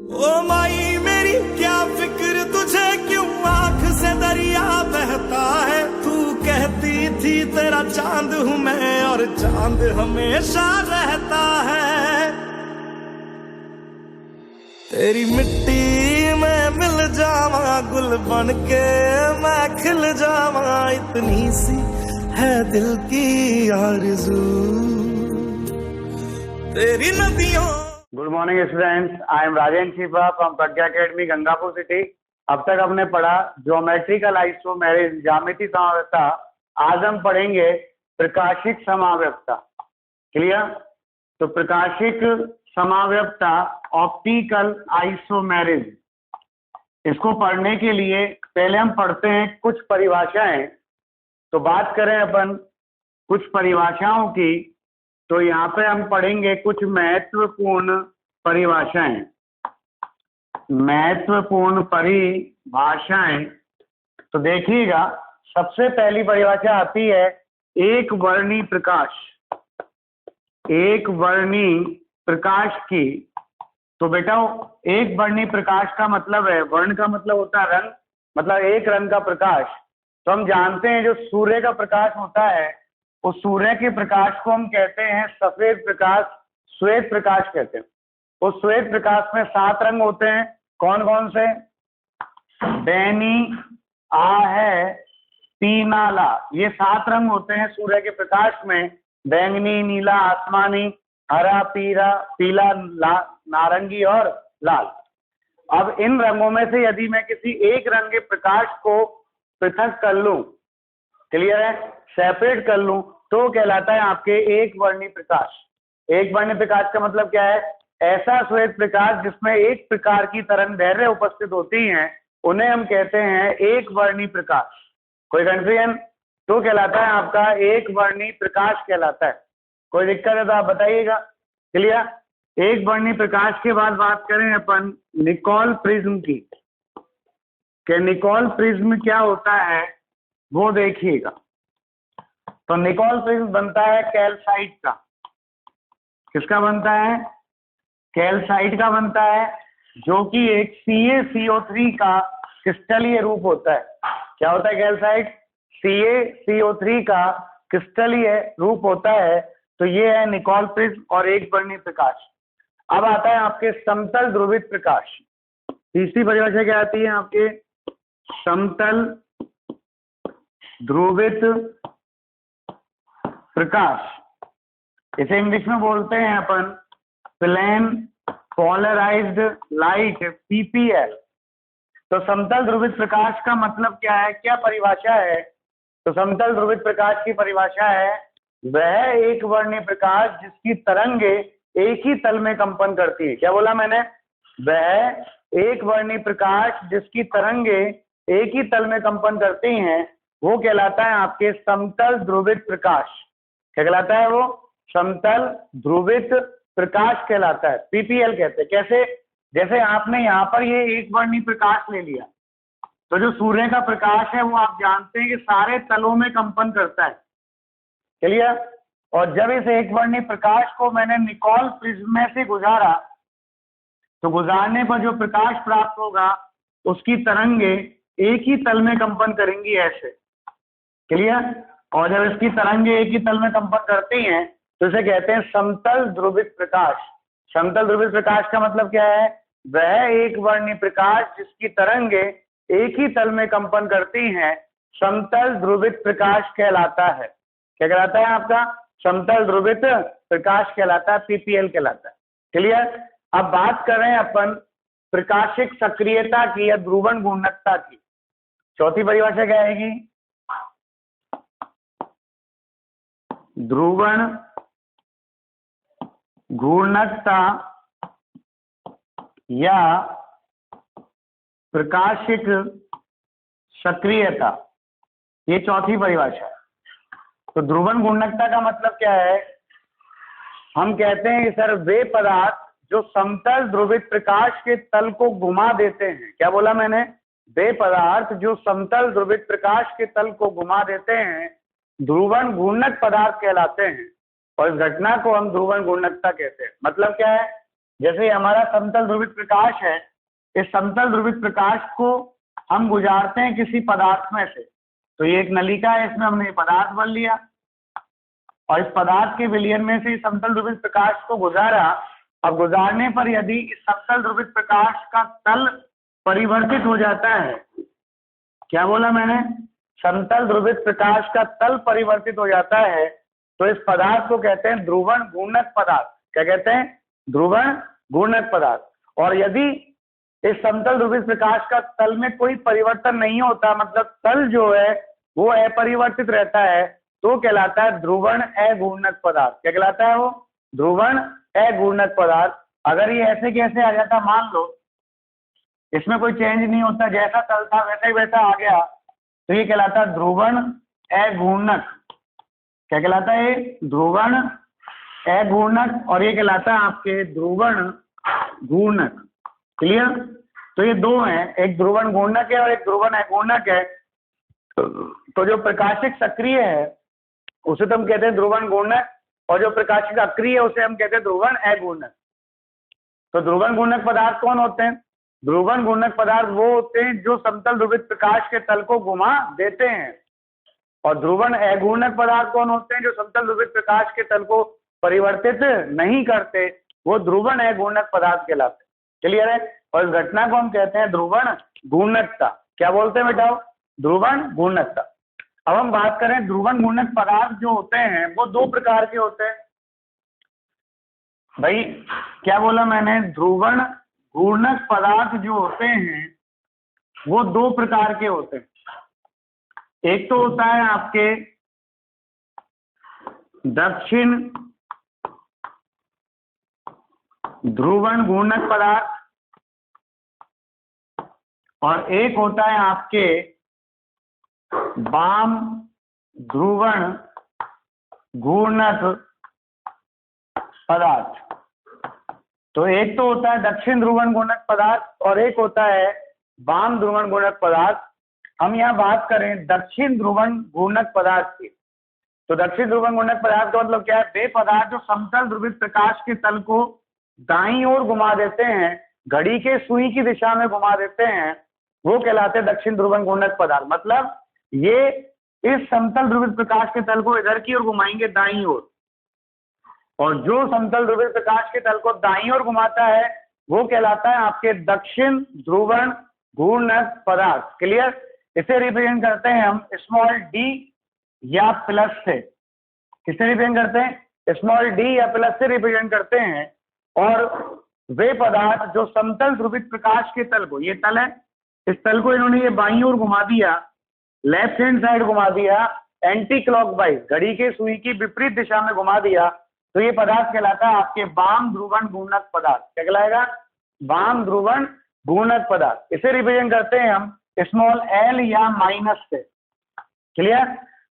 ओ माई मेरी क्या फिक्र तुझे, क्यों आंख से दरिया बहता है। तू कहती थी तेरा चांद हूं मैं और चांद हमेशा रहता है। तेरी मिट्टी में मिल जावा गुल बन के मैं खिल जावा, इतनी सी है दिल की आरज़ू तेरी नदियों। Good morning students, I am Rajendra Shiva from Pragya academy Gangapur city. अब तक हमने पढ़ा ज्योमेट्रिकल आइसोमेरिज्म ज्यामिति समाव्यवस्था। आज हम पढ़ेंगे प्रकाशिक समाव्यवस्था। क्लियर? तो प्रकाशिक समाव्यवस्था ऑप्टिकल आइसोमेरिज्म, इसको पढ़ने के लिए पहले हम पढ़ते हैं कुछ परिभाषाएं। तो बात करें अपन कुछ परिभाषाओं की, तो यहाँ पे हम पढ़ेंगे कुछ महत्वपूर्ण परिभाषाएं। महत्वपूर्ण परिभाषाएं, तो देखिएगा सबसे पहली परिभाषा आती है एक वर्णी प्रकाश। एक वर्णी प्रकाश की, तो बेटा एक वर्णी प्रकाश का मतलब है, वर्ण का मतलब होता है रंग, मतलब एक रंग का प्रकाश। तो हम जानते हैं जो सूर्य का प्रकाश होता है उस सूर्य के प्रकाश को हम कहते हैं सफेद प्रकाश, श्वेत प्रकाश कहते हैं। उस श्वेत प्रकाश में 7 रंग होते हैं। कौन कौन से? बैनी, है, पीनाला, ये 7 रंग होते हैं सूर्य के प्रकाश में। बैंगनी, नीला, आसमानी, हरा, पीला, नारंगी और लाल। अब इन रंगों में से यदि मैं किसी एक रंग के प्रकाश को पृथक कर लूं, क्लियर है, सेपरेट कर लूं, तो कहलाता है आपके एक वर्णी प्रकाश। एक वर्णी प्रकाश का मतलब क्या है? ऐसा श्वेत प्रकाश जिसमें एक प्रकार की तरंगदैर्घ्य उपस्थित होती हैं, उन्हें हम कहते हैं एक वर्णी प्रकाश। कोई कंफ्यूजन? तो कहलाता है आपका एक वर्णी प्रकाश कहलाता है। कोई दिक्कत है तो आप बताइएगा। क्लियर? एक वर्णी प्रकाश के बाद बात करें अपन निकोल प्रिज्म की, कि निकोल प्रिज्म क्या होता है वो देखिएगा। तो निकोल प्रिज्म बनता है कैल्साइट का। किसका बनता है? कैल्साइट का बनता है, जो कि एक CaCO3 का क्रिस्टलीय रूप होता है। क्या होता है? कैल्साइट CaCO3 का क्रिस्टलीय रूप होता है। तो ये है निकोल प्रिज्म और एक वर्णी प्रकाश। अब आता है आपके समतल ध्रुवित प्रकाश। तीसरी परिभाषा क्या आती है आपके? समतल ध्रुवित प्रकाश। इसे इंग्लिश में बोलते हैं अपन प्लेन पोलराइज्ड लाइट, PPL। तो समतल ध्रुवित प्रकाश का मतलब क्या है, क्या परिभाषा है? तो समतल ध्रुवित प्रकाश की परिभाषा है वह एक वर्णी प्रकाश जिसकी तरंगे एक ही तल में कंपन करती है। क्या बोला मैंने? वह एक वर्णी प्रकाश जिसकी तरंगे एक ही तल में कंपन करती हैं, वो कहलाता है आपके समतल ध्रुवित प्रकाश। क्या कहलाता है वो? समतल ध्रुवित प्रकाश कहलाता है, PPL कहते हैं। कैसे? जैसे आपने यहाँ पर ये एक वर्णी प्रकाश ले लिया, तो जो सूर्य का प्रकाश है वो आप जानते हैं कि सारे तलों में कंपन करता है। क्लियर? और जब इस एक वर्णी प्रकाश को मैंने निकोल प्रिज्म में से गुजारा, तो गुजारने पर जो प्रकाश प्राप्त होगा उसकी तरंगे एक ही तल में कंपन करेंगी, ऐसे। क्लियर? और जब इसकी तरंगे एक ही तल में कंपन करती हैं तो इसे कहते हैं समतल ध्रुवित प्रकाश। समतल ध्रुवित प्रकाश का मतलब क्या है? वह एक वर्णी प्रकाश जिसकी तरंगे एक ही तल में कंपन करती हैं, समतल ध्रुवित प्रकाश कहलाता है। क्या कहलाता है आपका? समतल ध्रुवित प्रकाश कहलाता है, PPL कहलाता है। क्लियर? अब बात करें अपन प्रकाशिक सक्रियता की या ध्रुवण घूर्णकता की। चौथी परिभाषा क्या आएगी? ध्रुवण घूर्णकता या प्रकाशिक सक्रियता, ये चौथी परिभाषा है। तो ध्रुवण घूर्णकता का मतलब क्या है? हम कहते हैं कि सर वे पदार्थ जो समतल ध्रुवित प्रकाश के तल को घुमा देते हैं। क्या बोला मैंने? वे पदार्थ जो समतल ध्रुवित प्रकाश के तल को घुमा देते हैं ध्रुवण घूर्णक पदार्थ कहलाते हैं। और इस घटना को हम ध्रुवण घूर्णकता कहते हैं। मतलब क्या है? जैसे हमारा समतल ध्रुवित प्रकाश है, इस समतल ध्रुवित प्रकाश को हम गुजारते हैं किसी पदार्थ में से, तो ये एक नलिका है, इसमें हमने पदार्थ भर लिया और इस पदार्थ के विलयन में से समतल ध्रुवित प्रकाश को गुजारा। अब गुजारने पर यदि इस समतल ध्रुवित प्रकाश का तल परिवर्तित हो जाता है, क्या बोला मैंने, समतल ध्रुवित प्रकाश का तल परिवर्तित हो जाता है, तो इस पदार्थ को कहते हैं ध्रुवण घूर्णक पदार्थ। क्या कहते हैं, ध्रुवण घूर्णक पदार्थ। और यदि इस समतल ध्रुवित प्रकाश का तल में कोई परिवर्तन नहीं होता, मतलब तल जो है वो अपरिवर्तित रहता है, तो कहलाता है ध्रुवण अघूर्णक पदार्थ। क्या कहलाता है वो, ध्रुवण अघूर्णक पदार्थ। अगर ये ऐसे कैसे आ जाता, मान लो इसमें कोई चेंज नहीं होता, जैसा तल था वैसा ही वैसा आ गया, तो ये कहलाता है ध्रुवण अघूर्णक। क्या कहलाता है, ध्रुवण अघूर्णक, और ये कहलाता है आपके ध्रुवण घूर्णक। क्लियर। तो ये दो हैं, एक ध्रुवण घूर्णक है और एक ध्रुवण अघूर्णक है। तो जो प्रकाशिक सक्रिय है उसे तो हम कहते हैं ध्रुवण घूर्णक, और जो प्रकाशिक अक्रिय है उसे हम कहते हैं ध्रुवण अघूर्णक। तो ध्रुवण घूर्णक पदार्थ कौन होते हैं, ध्रुवण घूर्णक पदार्थ वो होते हैं जो समतल ध्रुवित प्रकाश के तल को घुमा देते हैं, और ध्रुवण अघूर्णक पदार्थ कौन होते हैं जो समतल ध्रुवित प्रकाश के तल को परिवर्तित नहीं करते, वो ध्रुवण अघूर्णक पदार्थ कहलाते हैं। क्लियर है। और इस घटना को हम कहते हैं ध्रुवण घूर्णकता। क्या बोलते हैं बेटा, ध्रुवण घूर्णकता। अब हम बात करें ध्रुवण घूर्णक पदार्थ जो होते हैं वो दो प्रकार के होते हैं। भाई क्या बोला मैंने, ध्रुवण घूर्णक पदार्थ जो होते हैं वो दो प्रकार के होते हैं। एक तो होता है आपके दक्षिण ध्रुवण घूर्णक पदार्थ, और एक होता है आपके वाम ध्रुवण घूर्णक पदार्थ। तो एक तो होता है दक्षिण ध्रुवण घूर्णक पदार्थ और एक होता है वाम ध्रुवण घूर्णक पदार्थ। हम यहाँ बात करें दक्षिण ध्रुवण घूर्णक पदार्थ की, तो दक्षिण ध्रुवण घूर्णक पदार्थ का मतलब क्या है, वे पदार्थ जो समतल ध्रुवित प्रकाश के तल को दाईं ओर घुमा देते हैं, घड़ी के सुई की दिशा में घुमा देते हैं, वो कहलाते हैं दक्षिण ध्रुवण घूर्णक पदार्थ। मतलब ये इस समतल ध्रुवित प्रकाश के तल को इधर की ओर घुमाएंगे दाईं ओर, और जो समतल ध्रुवित प्रकाश के तल को दाईं ओर घुमाता है वो कहलाता है आपके दक्षिण ध्रुवण घूर्णक पदार्थ। क्लियर। इसे रिप्रेजेंट करते हैं हम स्मॉल डी या प्लस से। किससे रिप्रेजेंट करते हैं, स्मॉल डी या प्लस से रिप्रेजेंट करते हैं। और वे पदार्थ जो समतल ध्रुवित प्रकाश के तल को, ये तल है, इस तल को इन्होंने ये बाईं ओर घुमा दिया, लेफ्ट हैंड साइड घुमा दिया, एंटी क्लॉकवाइज घड़ी के सुई की विपरीत दिशा में घुमा दिया, तो ये पदार्थ कहलाता है आपके वाम ध्रुवण घूर्णक पदार्थ। क्या कहलाएगा, वाम ध्रुवण घूर्णक पदार्थ। इसे रिप्रेजेंट करते हैं हम स्मॉल एल या माइनस से। क्लियर।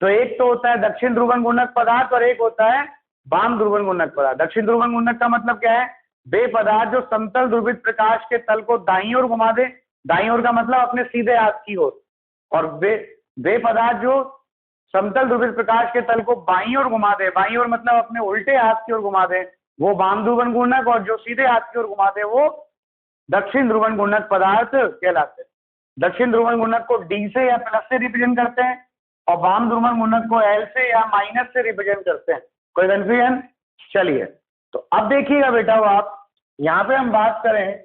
तो एक तो होता है दक्षिण ध्रुवण घूर्णक पदार्थ और एक होता है वाम ध्रुवण घूर्णक पदार्थ। दक्षिण ध्रुवण घूर्णक का मतलब क्या है, वे पदार्थ जो समतल ध्रुवित प्रकाश के तल को दाईं ओर घुमा दे, दाईं ओर का मतलब अपने सीधे हाथ की ओर, और वे पदार्थ जो समतल ध्रुवित प्रकाश के तल को बाईं ओर घुमा दे, बाईं ओर मतलब अपने उल्टे हाथ की ओर घुमा दे, वो वाम ध्रुवण घूर्णक, और जो सीधे हाथ की ओर घुमा दे वो दक्षिण ध्रुवण घूर्णक पदार्थ कहलाते हैं। दक्षिण ध्रुवण घूर्णक को डी से या प्लस से रिप्रेजेंट करते हैं और वाम ध्रुवण घूर्णक को एल से या माइनस से रिप्रेजेंट करते हैं। कोई कंफ्यूजन। चलिए तो अब देखिएगा बेटा, आप यहाँ पे हम बात करें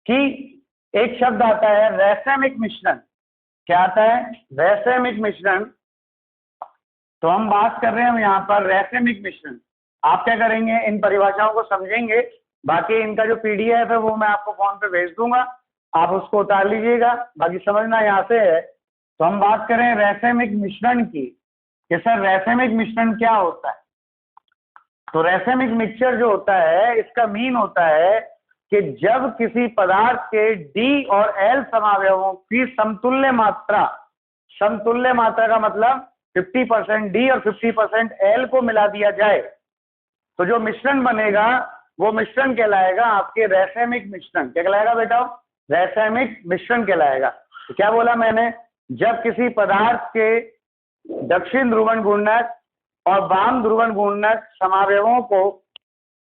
कि एक शब्द आता है रैसमिक मिश्रण। क्या आता है, रैसमिक मिश्रण। तो हम बात कर रहे हैं हम यहाँ पर रैसमिक मिश्रण। आप क्या करेंगे, इन परिभाषाओं को समझेंगे, बाकी इनका जो पीडीएफ है वो मैं आपको फोन पे भेज दूंगा, आप उसको उतार लीजिएगा, बाकी समझना यहाँ से है। तो हम बात करें रैसमिक मिश्रण की कि सर रैसमिक मिश्रण क्या होता है। तो रैसमिक मिक्सचर जो होता है इसका मीन होता है कि जब किसी पदार्थ के डी और एल समावयवों की समतुल्य मात्रा का मतलब 50% डी और 50% एल को मिला दिया जाए, तो जो मिश्रण बनेगा वो मिश्रण कहलाएगा आपके रैसमिक मिश्रण। क्या कहलाएगा बेटा, रैसमिक मिश्रण कहलाएगा। तो क्या बोला मैंने, जब किसी पदार्थ के दक्षिण ध्रुवण घूर्णक और वाम ध्रुवण घूर्णक समावयवों को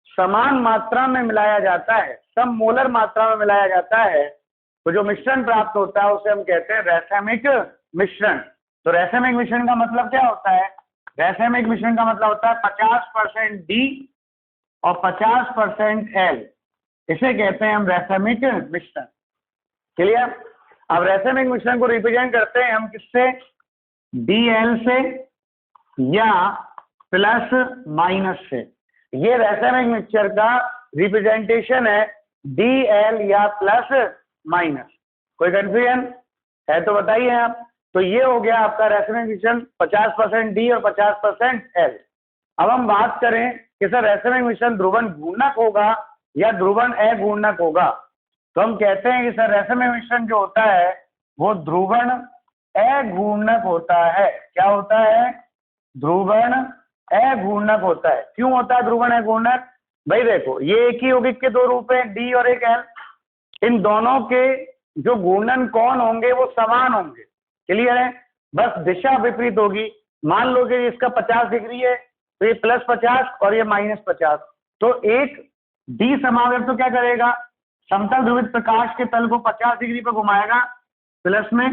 समान मात्रा में मिलाया जाता है, सम मोलर मात्रा में मिलाया जाता है, तो जो मिश्रण प्राप्त होता है उसे हम कहते हैं रैसमिक मिश्रण। तो रैसमिक मिश्रण का मतलब क्या होता है? रैसमिक मिश्रण का मतलब होता है 50% D और 50% L, इसे कहते हैं हम रैसमिक मिश्रण। क्लियर? अब रैसमिक मिश्रण को रिप्रेजेंट करते हैं हम किससे? DL से या प्लस माइनस से। ये रैसमिक मिक्सचर का रिप्रेजेंटेशन है, DL या प्लस माइनस। कोई कंफ्यूजन है तो बताइए आप। तो ये हो गया आपका रैसमिक मिश्रण 50% D और 50% L। अब हम बात करें कि सर रैसमिक मिश्रण ध्रुवण घूर्णक होगा या ध्रुवण अघूर्णक होगा, तो हम कहते हैं कि सर रैसमिक मिश्रण जो होता है वो ध्रुवण अघूर्णक होता है। क्या होता है? ध्रुवण अघूर्णक होता है। क्यों होता है ध्रुवण अघूर्णक? भाई देखो, ये एक ही यौगिक के दो रूप हैं, D और एक L। इन दोनों के जो घूर्णन कोण होंगे वो समान होंगे। क्लियर है? बस दिशा विपरीत होगी। मान लो कि इसका 50 डिग्री है तो ये +50 और ये -50, तो एक D समावयव तो क्या करेगा? समतल ध्रुवित प्रकाश के तल को 50 डिग्री पर घुमाएगा प्लस में,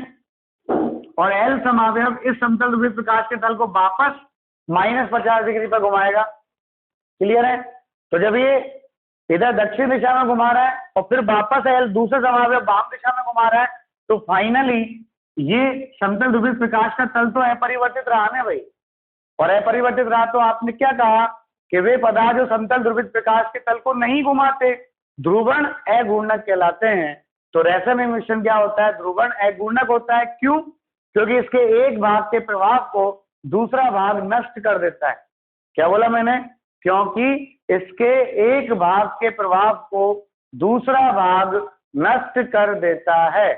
और L समावयव इस समतल ध्रुवित प्रकाश के तल को वापस -50 डिग्री पर घुमाएगा। क्लियर है? तो जब ये इधर दक्षिण दिशा में घुमा रहा है और फिर वापस L दूसरे समावयव वाम दिशा में घुमा रहा है, तो फाइनली ये समतल ध्रुवित प्रकाश का तल तो अपरिवर्तित रहा ना भाई, और अपरिवर्तित रहा तो आपने क्या कहा कि वे पदार्थ जो समतल ध्रुवित प्रकाश के तल को नहीं घुमाते ध्रुवण अघूर्णक कहलाते हैं। तो रैसमिक मिश्रण क्या होता है? ध्रुवण अघूर्णक होता है। क्यों? क्योंकि इसके एक भाग के प्रभाव को दूसरा भाग नष्ट कर देता है। क्या बोला मैंने? क्योंकि इसके एक भाग के प्रभाव को दूसरा भाग नष्ट कर देता है।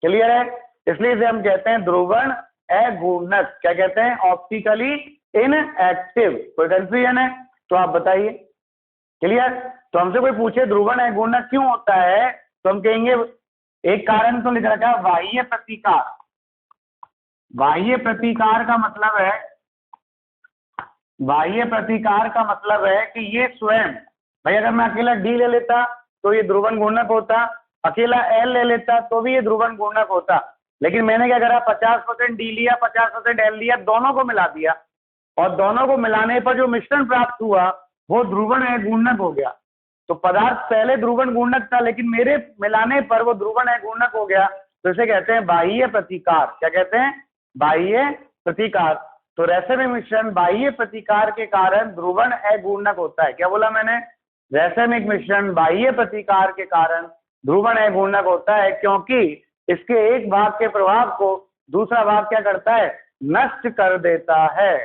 क्लियर है? इसलिए इसे हम कहते हैं ध्रुवण अघूर्णक। क्या कहते हैं? Optically inactive. कोई कंफ्यूजन है तो आप बताइए। क्लियर? तो हमसे कोई पूछे ध्रुवण अघूर्णक क्यों होता है, तो हम कहेंगे एक कारण तो लिख रखा है, बाह्य प्रतिकार। बाह्य प्रतिकार का मतलब है, बाह्य प्रतिकार का मतलब है कि ये स्वयं, भाई अगर मैं अकेला D ले लेता तो ये ध्रुवण घूर्णक होता, अकेला L ले लेता तो भी ये ध्रुवण घूर्णक होता, लेकिन मैंने क्या करा? 50% D लिया, 50% L लिया, दोनों को मिला दिया, और दोनों को मिलाने पर जो मिश्रण प्राप्त हुआ वो ध्रुवण अघूर्णक हो गया। तो पदार्थ पहले ध्रुवण घूर्णक था, लेकिन मेरे मिलाने पर वो ध्रुवण अघूर्णक हो गया, तो इसे कहते हैं बाह्य प्रतिकार। क्या कहते हैं? बाह्य प्रतिकार। तो रैसमिक मिश्रण बाह्य प्रतिकार के कारण ध्रुवण अघूर्णक होता है। क्या बोला मैंने? रैसमिक मिश्रण बाह्य प्रतिकार के कारण ध्रुवण अघूर्णक होता है, क्योंकि इसके एक भाग के प्रभाव को दूसरा भाग क्या करता है? नष्ट कर देता है।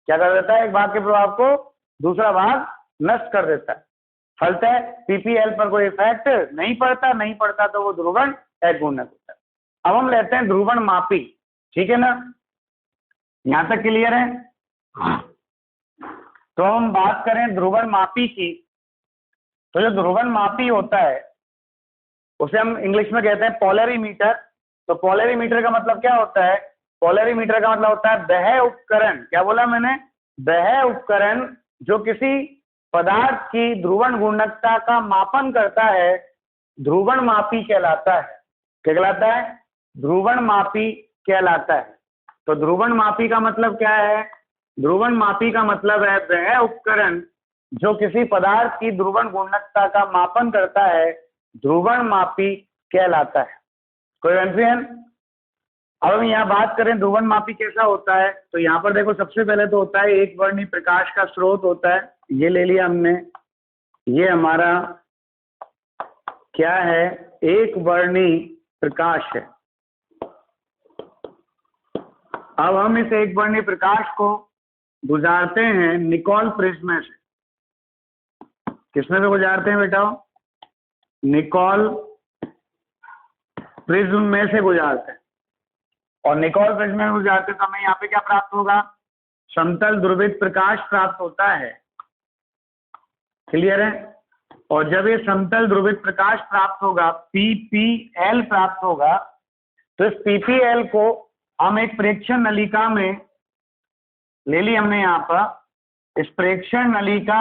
क्या कर देता है? एक भाग के प्रभाव को दूसरा भाग नष्ट कर देता है। फलतः पीपीएल पर कोई इफेक्ट नहीं पड़ता तो वो ध्रुवण अघूर्णक होता है। अब हम लेते हैं ध्रुवण मापी। ठीक है ना? यहां तक क्लियर है? तो हम बात करें ध्रुवण मापी की, तो जो ध्रुवण मापी होता है उसे हम इंग्लिश में कहते हैं पोलरीमीटर। तो पोलरीमीटर का मतलब क्या होता है? पोलरीमीटर का मतलब होता है वह उपकरण। क्या बोला मैंने? वह उपकरण जो किसी पदार्थ की ध्रुवण घूर्णकता का मापन करता है, ध्रुवण मापी कहलाता है। क्या कहलाता है? ध्रुवण मापी कहलाता है। तो ध्रुवण मापी का मतलब क्या है? ध्रुवण मापी का मतलब है वह उपकरण जो किसी पदार्थ की ध्रुवण घूर्णकता का मापन करता है, ध्रुवण मापी कहलाता है। कोई कंफ्यूजन? अब हम यहाँ बात करें ध्रुवण मापी कैसा होता है, तो यहाँ पर देखो सबसे पहले तो होता है एक वर्णी प्रकाश का स्रोत होता है। ये ले लिया हमने, ये हमारा क्या है? एक वर्णी प्रकाश है। अब हम इस एक वर्णी प्रकाश को गुजारते हैं निकोल प्रिज्म से। किसमें से गुजारते हैं बेटा? निकोल प्रिज्म में से गुजारते हैं। और निकोल प्रिज्म में गुजारते तो हमें यहाँ पे क्या प्राप्त होगा? समतल ध्रुवित प्रकाश प्राप्त होता है। क्लियर है? और जब ये समतल ध्रुवित प्रकाश प्राप्त होगा, पीपीएल प्राप्त होगा, तो इस पीपीएल को हम एक प्रेक्षण नलिका में ले ली हमने। यहाँ पर इस प्रेक्षण नलिका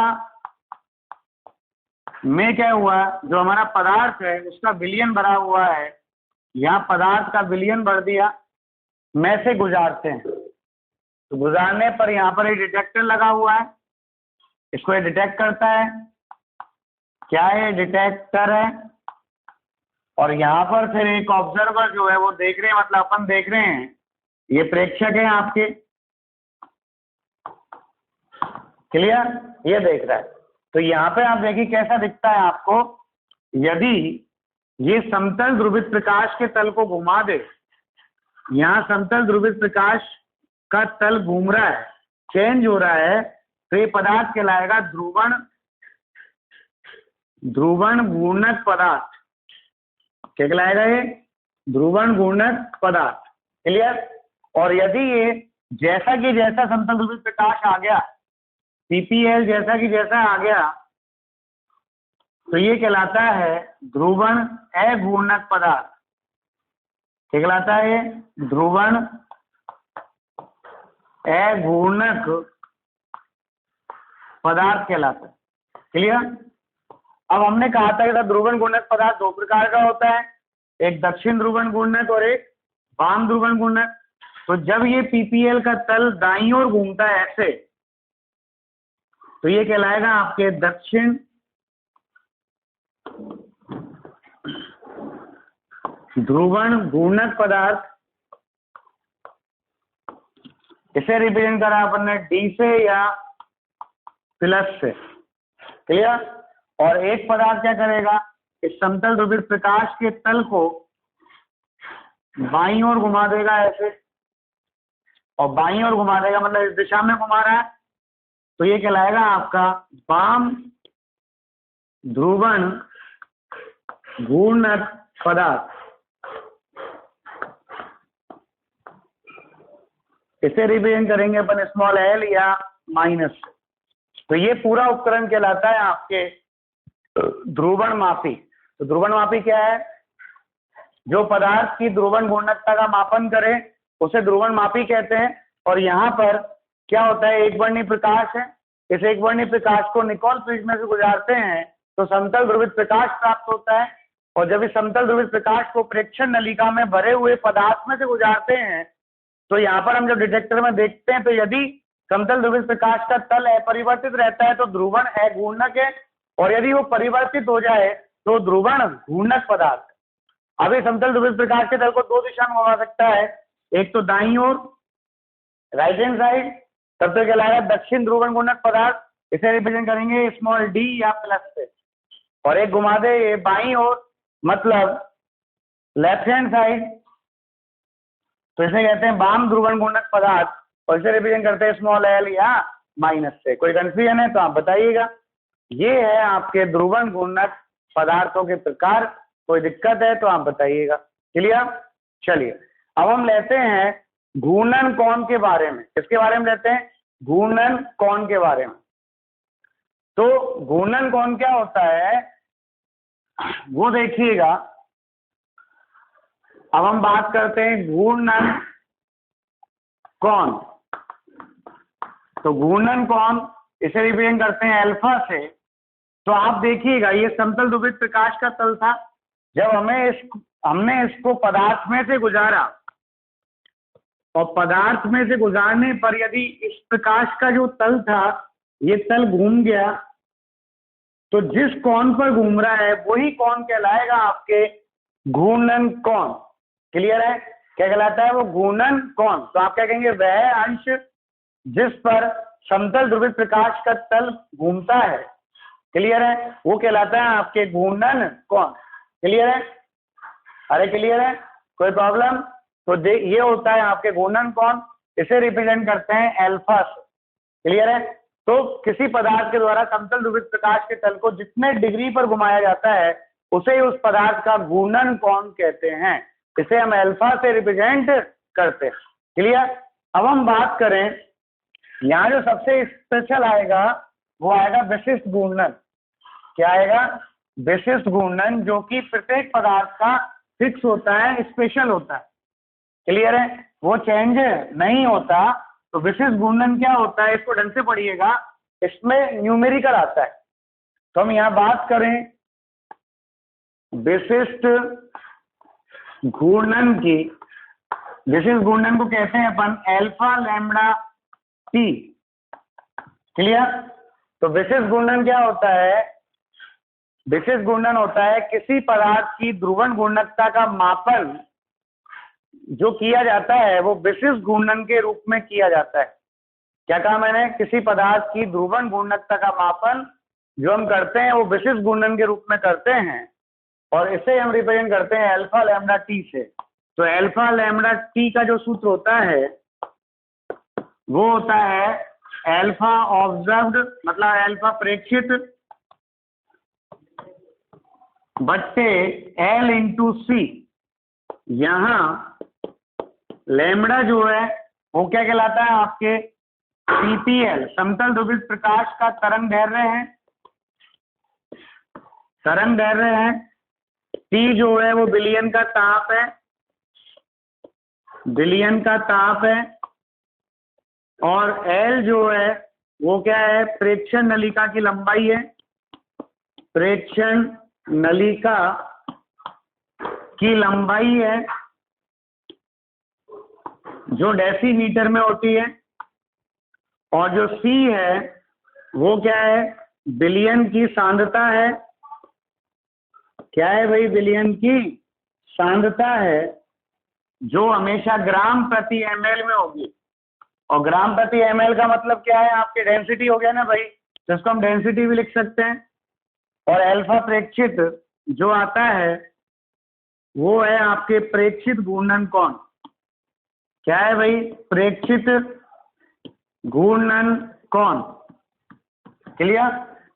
में क्या हुआ, जो हमारा पदार्थ है उसका विलयन भरा हुआ है, यहाँ पदार्थ का विलयन भर दिया, में से गुजारते हैं, तो गुजारने पर यहाँ पर एक डिटेक्टर लगा हुआ है, इसको ये डिटेक्ट करता है, क्या है, डिटेक्टर है। और यहाँ पर फिर एक ऑब्जर्वर जो है वो देख रहे हैं, मतलब अपन देख रहे हैं, ये प्रेक्षक है आपके, क्लियर, ये देख रहा है। तो यहाँ पे आप देखिए कैसा दिखता है आपको, यदि ये समतल ध्रुवित प्रकाश के तल को घुमा दे, यहाँ समतल ध्रुवित प्रकाश का तल घूम रहा है, चेंज हो रहा है, तो ये पदार्थ कहलाएगा ध्रुवण घूर्णक पदार्थ। क्या कहलाएगा ये, ध्रुवण घूर्णक पदार्थ, क्लियर। और यदि ये जैसा कि जैसा समतल ध्रुवित प्रकाश आ गया, पीपीएल जैसा कि जैसा आ गया, तो ये कहलाता है ध्रुवण अघूर्णक पदार्थ। क्या कहलाता है ये, ध्रुवण अघूर्णक पदार्थ कहलाता है, क्लियर। अब हमने कहा था कि ध्रुवण घूर्णक पदार्थ दो प्रकार का होता है, एक दक्षिण ध्रुवण घूर्णक और एक वाम ध्रुवण घूर्णक। तो जब ये पीपीएल का तल दाईं ओर घूमता है ऐसे, तो ये कहलाएगा आपके दक्षिण ध्रुवण घूर्णक पदार्थ। इसे रिप्रेजेंट करा अपन ने डी से या प्लस से, क्लियर। और एक पदार्थ क्या करेगा, इस समतल ध्रुवित प्रकाश के तल को बाईं ओर घुमा देगा ऐसे, और बाईं ओर घुमा देगा मतलब इस दिशा में घुमा रहा है, तो ये कहलाएगा आपका वाम ध्रुवण घूर्णक पदार्थ। इसे रिप्रेजेंट करेंगे अपन स्मॉल एल या माइनस। तो ये पूरा उपकरण कहलाता है आपके ध्रुवण मापी। तो ध्रुवण मापी क्या है, जो पदार्थ की ध्रुवण घूर्णकता का मापन करे उसे ध्रुवण मापी कहते हैं। और यहाँ पर क्या होता है, एक वर्णी प्रकाश है, इस एक वर्णी प्रकाश को निकोल प्रिज्म से गुजारते हैं तो समतल ध्रुवित प्रकाश प्राप्त होता है। और जब इस समतल ध्रुवित प्रकाश को प्रेक्षण नलिका में भरे हुए पदार्थ में से गुजारते हैं, तो यहाँ पर हम जब डिटेक्टर में देखते हैं, तो यदि समतल ध्रुवित प्रकाश का तल अपरिवर्तित रहता है तो ध्रुवण अघूर्णक है, और यदि वो परिवर्तित हो जाए तो ध्रुवण घूर्णक पदार्थ। अभी समतल ध्रुवित प्रकाश के तल को दो दिशा में घुमा सकता है, एक तो दाईं ओर राइट हैंड साइड, तब तो कहलाएगा दक्षिण ध्रुवण घूर्णक पदार्थ। इसे रिप्रेजेंट करेंगे स्मॉल डी या प्लस से। और एक घुमा दे ये बाईं ओर, मतलब लेफ्ट हैंड साइड, तो इसे कहते हैं वाम ध्रुवण घूर्णक पदार्थ, और इसे रिप्रेजेंट करते हैं स्मॉल एल या माइनस से। कोई कंफ्यूजन है तो आप बताइएगा। ये है आपके ध्रुवण घूर्णक पदार्थों के प्रकार, कोई दिक्कत है तो आप बताइएगा, क्लियर। चलिए अब हम लेते हैं घूर्णन कोण के बारे में। किसके बारे में लेते हैं, घूर्णन कोण के बारे में। तो घूर्णन कोण क्या होता है वो देखिएगा। अब हम बात करते हैं घूर्णन कोण। तो घूर्णन कोण इसे रिप्रेजेंट करते हैं अल्फा से। तो आप देखिएगा ये समतल ध्रुवित प्रकाश का तल था, जब हमने इसको पदार्थ में से गुजारा, और पदार्थ में से गुजारने पर यदि इस प्रकाश का जो तल था ये तल घूम गया, तो जिस कोण पर घूम रहा है वही कोण कहलाएगा आपके घूर्णन कोण। क्लियर है, क्या कहलाता है वो, घूर्णन कोण। तो आप क्या कहेंगे, वह अंश जिस पर समतल ध्रुवित प्रकाश का तल घूमता है, क्लियर है, वो कहलाता है आपके घूर्णन कोण। क्लियर है, अरे क्लियर है, कोई प्रॉब्लम। तो ये होता है आपके घूर्णन कोण, इसे रिप्रेजेंट करते हैं अल्फा से। क्लियर है। तो किसी पदार्थ के द्वारा समतल ध्रुवित प्रकाश के तल को जितने डिग्री पर घुमाया जाता है उसे उस पदार्थ का घूर्णन कोण कहते हैं। इसे हम अल्फा से रिप्रेजेंट करते हैं। क्लियर। अब हम बात करें, यहाँ जो सबसे स्पेशल आएगा वो आएगा विशिष्ट घूर्णन। क्या आएगा, विशिष्ट घूर्णन, जो कि प्रत्येक पदार्थ का फिक्स होता है, स्पेशल होता है। क्लियर है, वो चेंज नहीं होता। तो विशिष्ट घूर्णन क्या होता है, इसको ढंग से पढ़िएगा, इसमें न्यूमेरिकल आता है। तो हम यहाँ बात करें विशिष्ट घूर्णन की, विशिष्ट घूर्णन को कहते हैं अपन अल्फा लैम्बडा टी। क्लियर? तो विशिष्ट घूर्णन क्या होता है? विशिष्ट घूर्णन होता है किसी पदार्थ की ध्रुवण घूर्णकता का मापन जो किया जाता है वो विशिष्ट घूर्णन के रूप में किया जाता है। क्या कहा मैंने? किसी पदार्थ की ध्रुवण घूर्णकता का मापन जो हम करते हैं वो विशिष्ट घूर्णन के रूप में करते हैं, और इसे हम रिप्रेजेंट करते हैं अल्फा लैम्बडा टी से। तो अल्फा लैम्बडा टी का जो सूत्र होता है वो होता है अल्फा ऑब्जर्व्ड, मतलब अल्फा प्रेक्षित बट्टे एल इंटू सी। यहाँ लैम्बडा जो है वो क्या कहलाता है? आपके पीपीएल, समतल ध्रुवित प्रकाश का तरंग दैर्ध्य है, तरंग दैर्ध्य है। टी जो है वो विलयन का ताप है, विलयन का ताप है, और एल जो है वो क्या है? प्रेक्षण नलिका की लंबाई है, प्रेक्षण नलिका की लंबाई है जो डेसीमीटर में होती है, और जो सी है वो क्या है? विलयन की सांद्रता है। क्या है भाई? विलयन की सांद्रता है जो हमेशा ग्राम प्रति एमएल में होगी, और ग्राम प्रति एमएल का मतलब क्या है? आपके डेंसिटी हो गया ना भाई, जिसको हम डेंसिटी भी लिख सकते हैं। और अल्फा प्रेक्षित जो आता है वो है आपके प्रेक्षित घूर्णन कोण। क्या है भाई? प्रेक्षित घूर्णन कोण। क्लियर?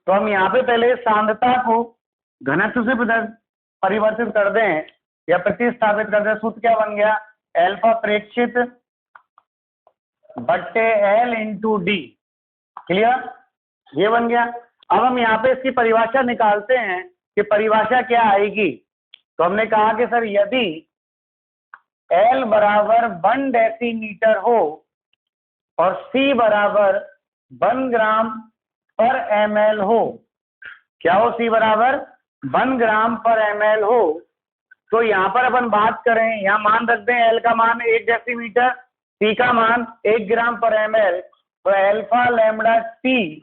तो हम यहाँ पे पहले सांद्रता को घनत्व से परिवर्तित कर दें या प्रतिस्थापित कर दें। सूत्र क्या बन गया? अल्फा प्रेक्षित बट्टे एल इंटू डी। क्लियर? ये बन गया। अब हम यहाँ पे इसकी परिभाषा निकालते हैं कि परिभाषा क्या आएगी। तो हमने कहा कि सर यदि एल बराबर 1 डेसीमीटर हो और सी बराबर 1 ग्राम पर एमएल हो, क्या हो? सी बराबर 1 ग्राम पर एमएल हो, तो यहाँ पर अपन बात करें, यहाँ मान रख दें एल का मान 1 डेसीमीटर, सी का मान 1 ग्राम पर एमएल, तो अल्फा लैम्बडा टी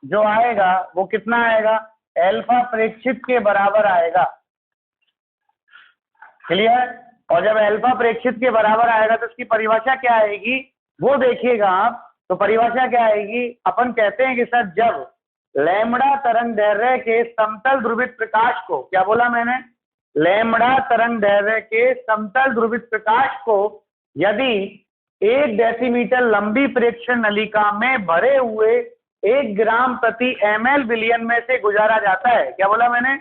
जो आएगा वो कितना आएगा? अल्फा प्रेक्षित के बराबर आएगा। क्लियर? और जब अल्फा प्रेक्षित के बराबर आएगा तो इसकी परिभाषा क्या आएगी वो देखिएगा आप। तो परिभाषा क्या आएगी? अपन कहते हैं कि सर जब लैम्बडा तरंग दैर्ध्य के समतल ध्रुवित प्रकाश को, क्या बोला मैंने? लैम्बडा तरंग दैर्ध्य के समतल ध्रुवित प्रकाश को यदि 1 डेसीमीटर लंबी प्रेक्षण नलिका में भरे हुए 1 ग्राम प्रति एमएल विलयन में से गुजारा जाता है। क्या बोला मैंने?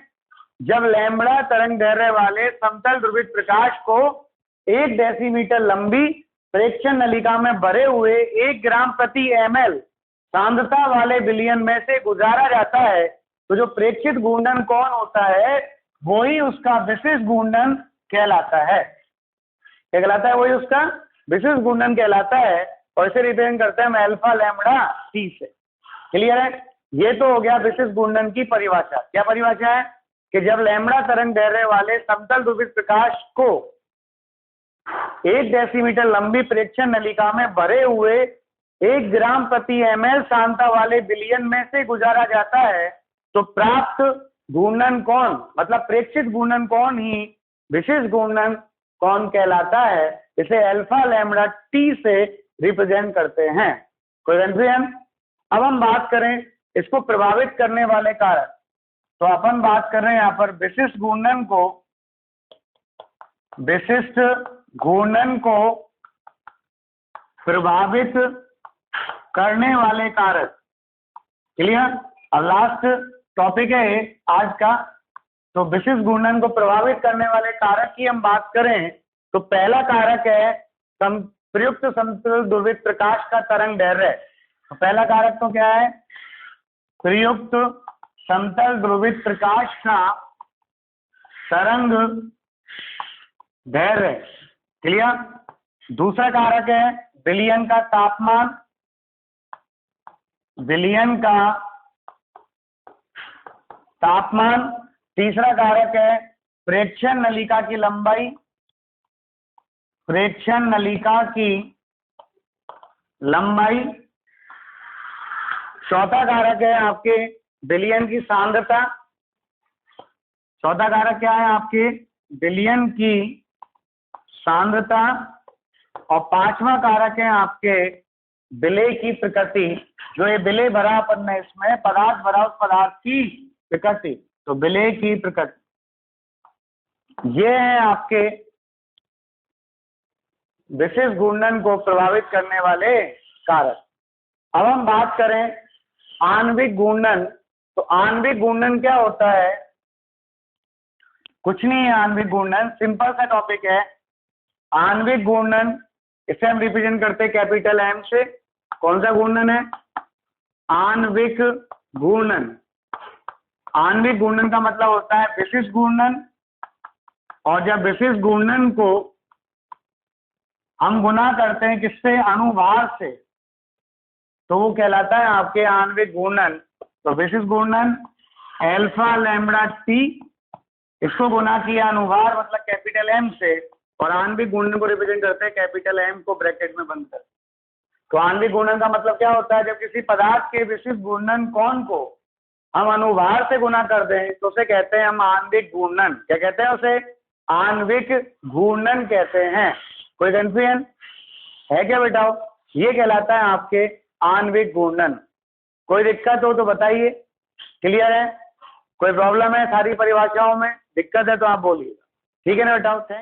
जब लैम्बडा तरंग दैर्ध्य वाले समतल ध्रुवित प्रकाश को 1 डेसीमीटर लंबी प्रेक्षण नलिका में भरे हुए 1 ग्राम प्रति एमएल सांद्रता वाले विलयन में से गुजारा जाता है, तो जो प्रेक्षित घूर्णन कोण होता है वही उसका विशिष्ट घूर्णन कहलाता है। क्या कहलाता है? वही उसका विशिष्ट घूर्णन कहलाता है, और इसे रिप्रेजेंट करते हैं हम अल्फा लैम्बडा टी से। क्लियर है? ये तो हो गया विशिष्ट घूर्णन की परिभाषा। क्या परिभाषा है? कि जब लैम्बडा तरंग दैर्ध्य वाले समतल ध्रुवित प्रकाश को 1 डेसीमीटर लंबी प्रेक्षण नलिका में भरे हुए 1 ग्राम प्रति एमएल सांद्रता वाले विलयन में से गुजारा जाता है, तो प्राप्त घूर्णन कोण, मतलब प्रेक्षित घूर्णन कोण ही विशिष्ट घूर्णन कोण कहलाता है। इसे अल्फा लैम्बडा टी से रिप्रेजेंट करते हैं। कोई कंफ्यूजन? अब हम बात करें इसको प्रभावित करने वाले कारक। तो अपन बात कर रहे हैं यहाँ पर विशिष्ट घूर्णन को, विशिष्ट घूर्णन को प्रभावित करने वाले कारक। क्लियर? अब लास्ट टॉपिक है आज का। तो विशिष्ट घूर्णन को प्रभावित करने वाले कारक की हम बात करें तो पहला कारक है प्रयुक्त समतल ध्रुवित प्रकाश का तरंग दैर्ध्य। तो पहला कारक तो क्या है? प्रयुक्त समतल ध्रुवित प्रकाश का तरंग दैर्ध्य। क्लियर? दूसरा कारक है विलयन का तापमान, विलयन का तापमान। तीसरा कारक है प्रेक्षण नलिका की लंबाई, प्रेक्षण नलिका की लंबाई। चौथा कारक है आपके विलयन की सांद्रता। चौथा कारक क्या है आपके विलयन की सांद्रता। और पांचवा कारक है आपके विलेय की प्रकृति। जो ये विलेय भरापन है, इसमें पदार्थ भरा उस पदार्थ की प्रकृति, तो विलेय की प्रकृति। ये है आपके विशिष्ट घूर्णन को प्रभावित करने वाले कारक। अब हम बात करें आणविक घूर्णन। तो आणविक घूर्णन क्या होता है? कुछ नहीं है आणविक घूर्णन, सिंपल सा टॉपिक है। आणविक घूर्णन, इसे हम रिप्रेजेंट करते हैं कैपिटल एम से। कौन सा घूर्णन है? आणविक घूर्णन। आणविक घूर्णन का मतलब होता है विशिष्ट घूर्णन, और जब विशिष्ट घूर्णन को हम गुना करते हैं किससे? अणुभार से, तो वो कहलाता है आपके आणविक घूर्णन। तो विशिष्ट घूर्णन अल्फा लैम्ब्डा टी, इसको गुना किया अनुभार मतलब कैपिटल एम से, और आणविक घूर्णन को रिप्रेजेंट करते हैं कैपिटल एम को ब्रैकेट में बंद कर। तो आणविक घूर्णन का मतलब क्या होता है? जब किसी पदार्थ के विशिष्ट घूर्णन कोण को हम अनुभार से गुना कर दें तो उसे कहते हैं हम आणविक घूर्णन। क्या कहते हैं उसे? आणविक घूर्णन कहते हैं। कोई कंफ्यूजन है क्या बेटा? ये कहलाता है आपके आणविक घूर्णन। कोई दिक्कत हो तो बताइए। क्लियर है? कोई प्रॉब्लम है सारी परिभाषाओं में? दिक्कत है तो आप बोलिए। ठीक है ना बेटा? थैंक